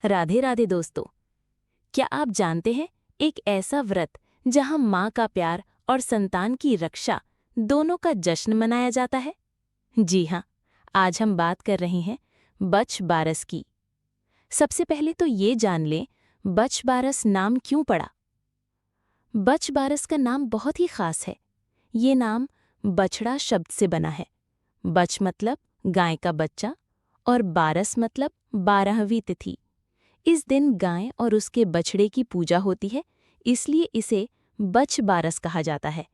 राधे राधे दोस्तों। क्या आप जानते हैं एक ऐसा व्रत जहां माँ का प्यार और संतान की रक्षा दोनों का जश्न मनाया जाता है? जी हाँ, आज हम बात कर रहे हैं बछ बारस की। सबसे पहले तो ये जान लें, बछ बारस नाम क्यों पड़ा। बछ बारस का नाम बहुत ही खास है। ये नाम बछड़ा शब्द से बना है। बछ मतलब गाय का बच्चा और बारस मतलब 12वीं तिथि। इस दिन गाय और उसके बछड़े की पूजा होती है, इसलिए इसे बछ बारस कहा जाता है।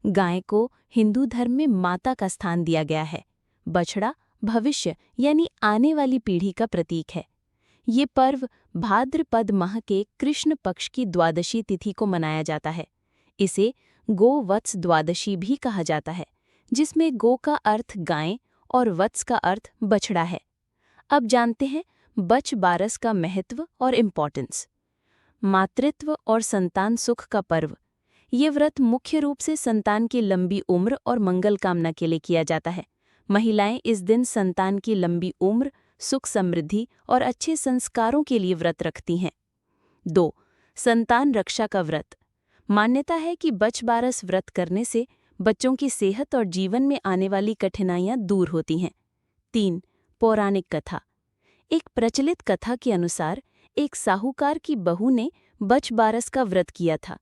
गाय को हिंदू धर्म में माता का स्थान दिया गया है। बछड़ा भविष्य यानी आने वाली पीढ़ी का प्रतीक है। ये पर्व भाद्रपद माह के कृष्ण पक्ष की द्वादशी तिथि को मनाया जाता है। इसे गोवत्स द्वादशी भी कहा जाता है, जिसमें गो का अर्थ गाय और वत्स का अर्थ बछड़ा है। अब जानते हैं बछ बारस का महत्व और इम्पोर्टेंस। मातृत्व और संतान सुख का पर्व। ये व्रत मुख्य रूप से संतान की लंबी उम्र और मंगल कामना के लिए किया जाता है। महिलाएं इस दिन संतान की लंबी उम्र, सुख समृद्धि और अच्छे संस्कारों के लिए व्रत रखती हैं। 2. संतान रक्षा का व्रत। मान्यता है कि बछ बारस व्रत करने से बच्चों की सेहत और जीवन में आने वाली कठिनाइयां दूर होती हैं। 3. पौराणिक कथा। एक प्रचलित कथा के अनुसार एक साहूकार की बहू ने बछ बारस का व्रत किया था।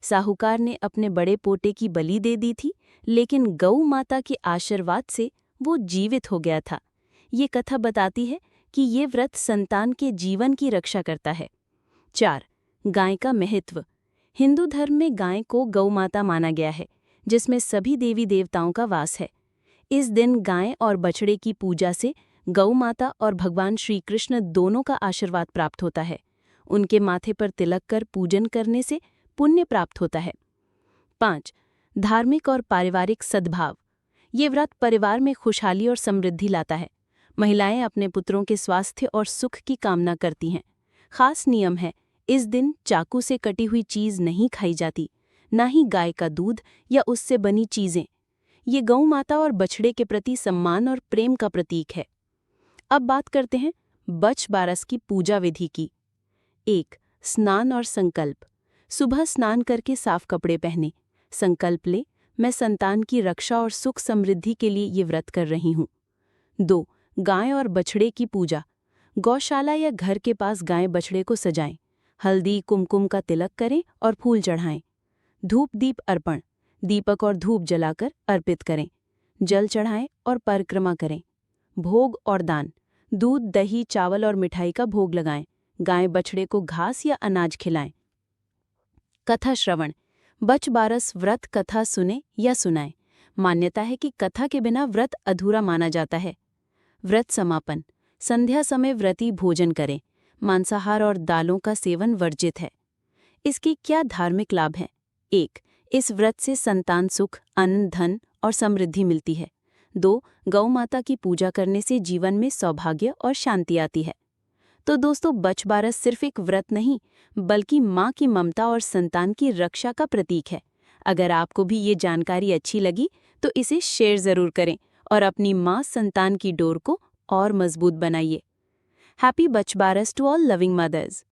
साहूकार ने अपने बड़े पोते की बलि दे दी थी, लेकिन गौ माता के आशीर्वाद से वो जीवित हो गया था। ये कथा बताती है कि ये व्रत संतान के जीवन की रक्षा करता है। 4. गाय का महत्व। हिंदू धर्म में गाय को गौ माता माना गया है, जिसमें सभी देवी देवताओं का वास है। इस दिन गाय और बछड़े की पूजा से गौ माता और भगवान श्री कृष्ण दोनों का आशीर्वाद प्राप्त होता है। उनके माथे पर तिलक कर पूजन करने से पुण्य प्राप्त होता है। 5. धार्मिक और पारिवारिक सद्भाव। ये व्रत परिवार में खुशहाली और समृद्धि लाता है। महिलाएं अपने पुत्रों के स्वास्थ्य और सुख की कामना करती हैं। खास नियम है, इस दिन चाकू से कटी हुई चीज नहीं खाई जाती, न ही गाय का दूध या उससे बनी चीजें। ये गौ माता और बछड़े के प्रति सम्मान और प्रेम का प्रतीक है। अब बात करते हैं बछ बारस की पूजा विधि की। 1. स्नान और संकल्प। सुबह स्नान करके साफ कपड़े पहने। संकल्प ले, मैं संतान की रक्षा और सुख समृद्धि के लिए ये व्रत कर रही हूँ। 2. गाय और बछड़े की पूजा। गौशाला या घर के पास गाय बछड़े को सजाएं। हल्दी कुमकुम का तिलक करें और फूल चढ़ाएं। धूप दीप अर्पण। दीपक और धूप जलाकर अर्पित करें। जल चढ़ाएं और परिक्रमा करें। भोग और दान। दूध दही चावल और मिठाई का भोग लगाएं। गाय बछड़े को घास या अनाज खिलाएं। कथा श्रवण। बछ बारस व्रत कथा सुने या सुनाएं। मान्यता है कि कथा के बिना व्रत अधूरा माना जाता है। व्रत समापन। संध्या समय व्रती भोजन करें। मांसाहार और दालों का सेवन वर्जित है। इसके क्या धार्मिक लाभ हैं? 1. इस व्रत से संतान सुख, अन्न, धन और समृद्धि मिलती है। 2. गौ माता की पूजा करने से जीवन में सौभाग्य और शांति आती है। तो दोस्तों, बछ बारस सिर्फ एक व्रत नहीं, बल्कि माँ की ममता और संतान की रक्षा का प्रतीक है। अगर आपको भी ये जानकारी अच्छी लगी तो इसे शेयर ज़रूर करें और अपनी माँ संतान की डोर को और मजबूत बनाइए। Happy Bachh Baras to all loving mother's.